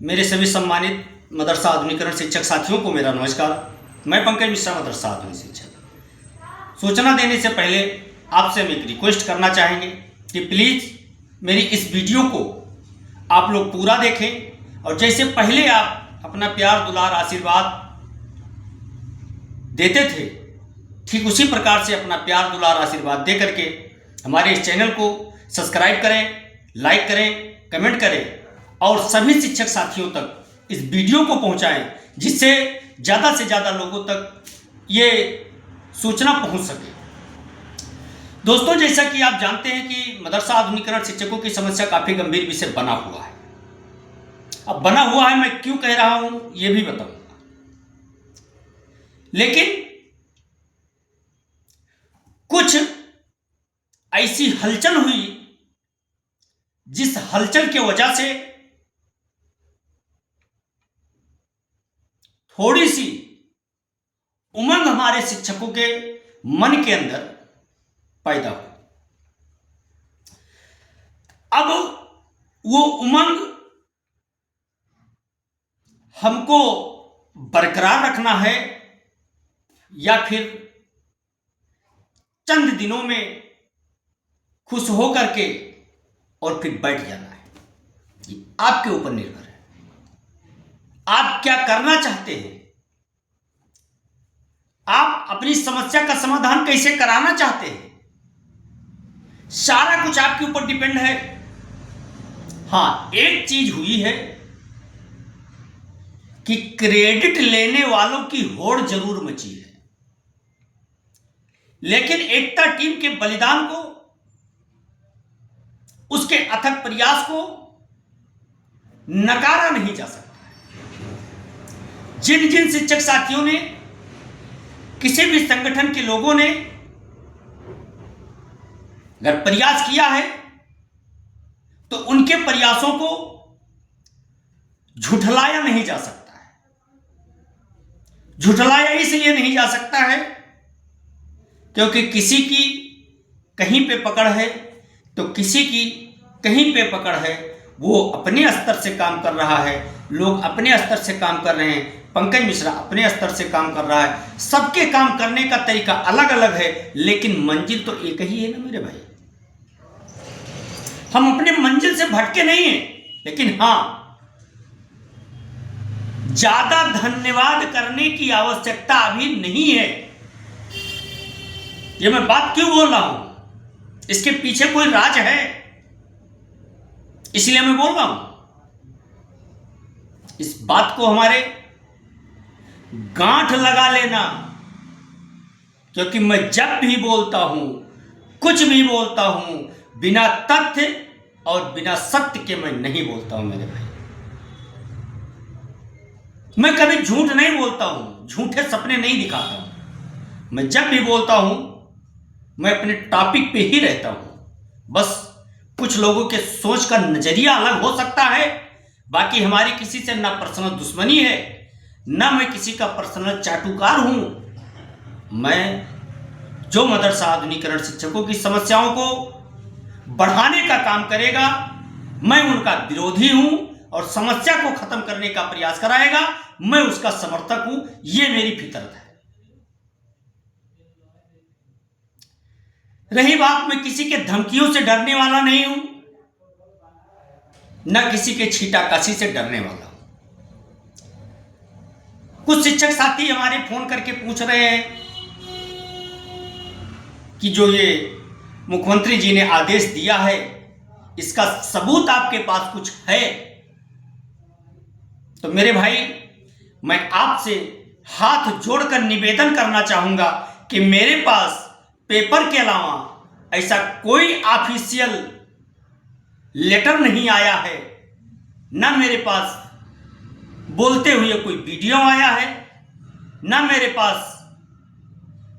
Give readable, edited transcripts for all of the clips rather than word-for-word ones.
मेरे सभी सम्मानित मदरसा आधुनिकीकरण शिक्षक साथियों को मेरा नमस्कार। मैं पंकज मिश्रा, मदरसा आधुनिक शिक्षक। सूचना देने से पहले आपसे हम एक रिक्वेस्ट करना चाहेंगे कि प्लीज़ मेरी इस वीडियो को आप लोग पूरा देखें और जैसे पहले आप अपना प्यार दुलार आशीर्वाद देते थे, ठीक उसी प्रकार से अपना प्यार दुलार आशीर्वाद दे करके हमारे इस चैनल को सब्सक्राइब करें, लाइक करें, कमेंट करें और सभी शिक्षक साथियों तक इस वीडियो को पहुंचाएं, जिससे ज़्यादा से ज़्यादा लोगों तक ये सूचना पहुंच सके। दोस्तों, जैसा कि आप जानते हैं कि मदरसा आधुनिकीकरण शिक्षकों की समस्या काफ़ी गंभीर विषय बना हुआ है। अब बना हुआ है, मैं क्यों कह रहा हूं ये भी बताऊंगा, लेकिन कुछ ऐसी हलचल हुई जिस हलचल की वजह से थोड़ी सी उमंग हमारे शिक्षकों के मन के अंदर पैदा हुई। अब वो उमंग हमको बरकरार रखना है या फिर चंद दिनों में खुश हो करके और फिर बैठ जाना है, ये आपके ऊपर निर्भर है। आप क्या करना चाहते हैं, आप अपनी समस्या का समाधान कैसे कराना चाहते हैं, सारा कुछ आपके ऊपर डिपेंड है। हां, एक चीज हुई है कि क्रेडिट लेने वालों की होड़ जरूर मची है, लेकिन एकता टीम के बलिदान को, उसके अथक प्रयास को नकारा नहीं जा सकता। जिन जिन शिक्षक साथियों ने, किसी भी संगठन के लोगों ने अगर प्रयास किया है तो उनके प्रयासों को झुठलाया नहीं जा सकता है। झुठलाया इसलिए नहीं जा सकता है क्योंकि किसी की कहीं पे पकड़ है तो किसी की कहीं पे पकड़ है। वो अपने स्तर से काम कर रहा है, लोग अपने स्तर से काम कर रहे हैं, पंकज मिश्रा अपने स्तर से काम कर रहा है। सबके काम करने का तरीका अलग अलग है, लेकिन मंजिल तो एक ही है ना मेरे भाई। हम अपने मंजिल से भटके नहीं हैं, लेकिन हां, ज्यादा धन्यवाद करने की आवश्यकता अभी नहीं है। ये मैं बात क्यों बोल रहा हूं, इसके पीछे कोई राज है, इसलिए मैं बोल रहा हूं। इस बात को हमारे गांठ लगा लेना, क्योंकि मैं जब भी बोलता हूं, कुछ भी बोलता हूं, बिना तथ्य और बिना सत्य के मैं नहीं बोलता हूं मेरे भाई। मैं कभी झूठ नहीं बोलता हूं, झूठे सपने नहीं दिखाता हूं। मैं जब भी बोलता हूं, मैं अपने टॉपिक पे ही रहता हूं। बस कुछ लोगों के सोच का नजरिया अलग हो सकता है, बाकी हमारी किसी से ना पर्सनल दुश्मनी है, ना मैं किसी का पर्सनल चाटुकार हूं। मैं जो मदरसा आधुनिकीकरण शिक्षकों की समस्याओं को बढ़ाने का काम करेगा, मैं उनका विरोधी हूं और समस्या को खत्म करने का प्रयास कराएगा, मैं उसका समर्थक हूं। यह मेरी फितरत है। रही बात, मैं किसी के धमकियों से डरने वाला नहीं हूं, न किसी के छीटाकशी से डरने वाला हूं। कुछ शिक्षक साथी हमारे फोन करके पूछ रहे हैं कि जो ये मुख्यमंत्री जी ने आदेश दिया है, इसका सबूत आपके पास कुछ है? तो मेरे भाई, मैं आपसे हाथ जोड़कर निवेदन करना चाहूंगा कि मेरे पास पेपर के अलावा ऐसा कोई ऑफिशियल लेटर नहीं आया है, ना मेरे पास बोलते हुए कोई वीडियो आया है, ना मेरे पास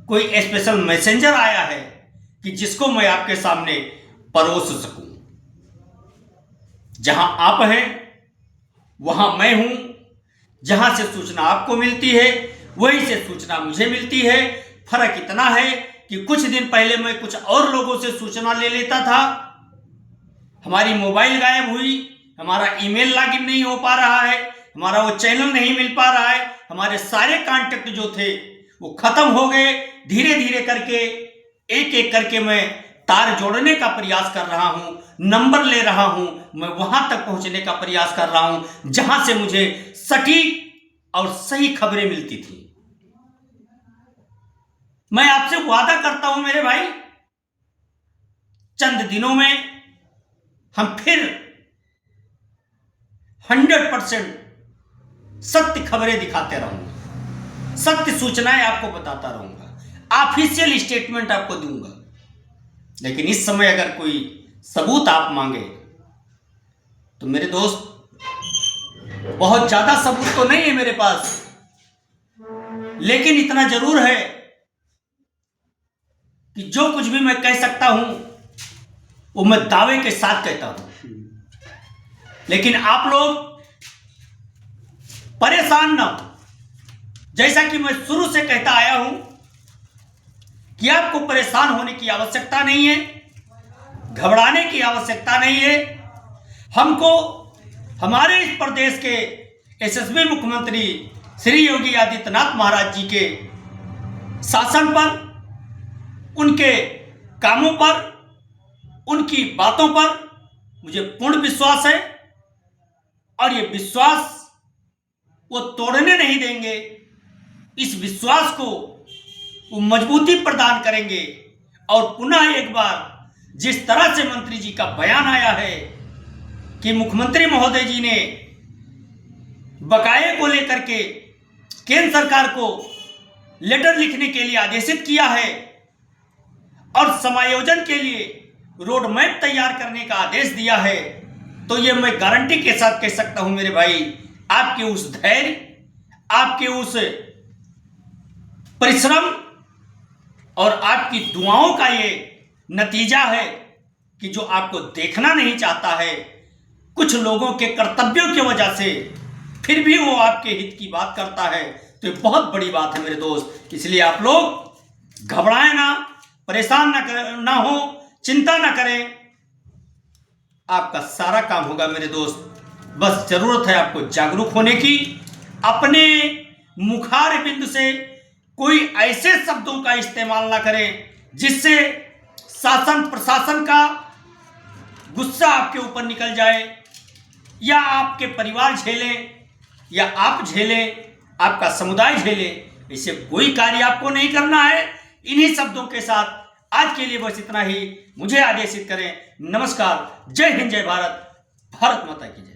कोई स्पेशल मैसेंजर आया है कि जिसको मैं आपके सामने परोस सकूं। जहां आप हैं वहां मैं हूं, जहां से सूचना आपको मिलती है वहीं से सूचना मुझे मिलती है। फर्क इतना है कि कुछ दिन पहले मैं कुछ और लोगों से सूचना ले लेता था, हमारी मोबाइल गायब हुई, हमारा ईमेल लॉगिन नहीं हो पा रहा है, हमारा वो चैनल नहीं मिल पा रहा है, हमारे सारे कांटेक्ट जो थे वो खत्म हो गए। धीरे धीरे करके एक एक करके मैं तार जोड़ने का प्रयास कर रहा हूं, नंबर ले रहा हूं, मैं वहां तक पहुंचने का प्रयास कर रहा हूं जहां से मुझे सटीक और सही खबरें मिलती थी। मैं आपसे वादा करता हूं मेरे भाई, चंद दिनों में हम फिर 100% सत्य खबरें दिखाते रहूंगा, सत्य सूचनाएं आपको बताता रहूंगा, ऑफिशियल स्टेटमेंट आपको दूंगा। लेकिन इस समय अगर कोई सबूत आप मांगे तो मेरे दोस्त बहुत ज्यादा सबूत तो नहीं है मेरे पास, लेकिन इतना जरूर है कि जो कुछ भी मैं कह सकता हूं वो मैं दावे के साथ कहता हूं। लेकिन आप लोग परेशान ना हो, जैसा कि मैं शुरू से कहता आया हूं कि आपको परेशान होने की आवश्यकता नहीं है, घबराने की आवश्यकता नहीं है। हमको हमारे इस प्रदेश के यशस्वी मुख्यमंत्री श्री योगी आदित्यनाथ महाराज जी के शासन पर, उनके कामों पर, उनकी बातों पर मुझे पूर्ण विश्वास है और ये विश्वास वो तोड़ने नहीं देंगे। इस विश्वास को वो मजबूती प्रदान करेंगे और पुनः एक बार जिस तरह से मंत्री जी का बयान आया है कि मुख्यमंत्री महोदय जी ने बकाये को लेकर के केंद्र सरकार को लेटर लिखने के लिए आदेशित किया है और समायोजन के लिए रोड मैप तैयार करने का आदेश दिया है, तो ये मैं गारंटी के साथ कह सकता हूं मेरे भाई, आपके उस धैर्य, आपके उस परिश्रम और आपकी दुआओं का ये नतीजा है कि जो आपको देखना नहीं चाहता है, कुछ लोगों के कर्तव्यों की वजह से फिर भी वो आपके हित की बात करता है, तो ये बहुत बड़ी बात है मेरे दोस्त। इसलिए आप लोग घबराएं ना, परेशान ना हो, चिंता ना करें, आपका सारा काम होगा मेरे दोस्त। बस जरूरत है आपको जागरूक होने की, अपने मुखार बिंदु से कोई ऐसे शब्दों का इस्तेमाल ना करें जिससे शासन प्रशासन का गुस्सा आपके ऊपर निकल जाए या आपके परिवार झेलें या आप झेलें, आपका समुदाय झेले। इसे कोई कार्य आपको नहीं करना है। इन्हीं शब्दों के साथ आज के लिए बस इतना ही, मुझे आदेशित करें। नमस्कार, जय हिंद, जय भारत, भारत माता की जय।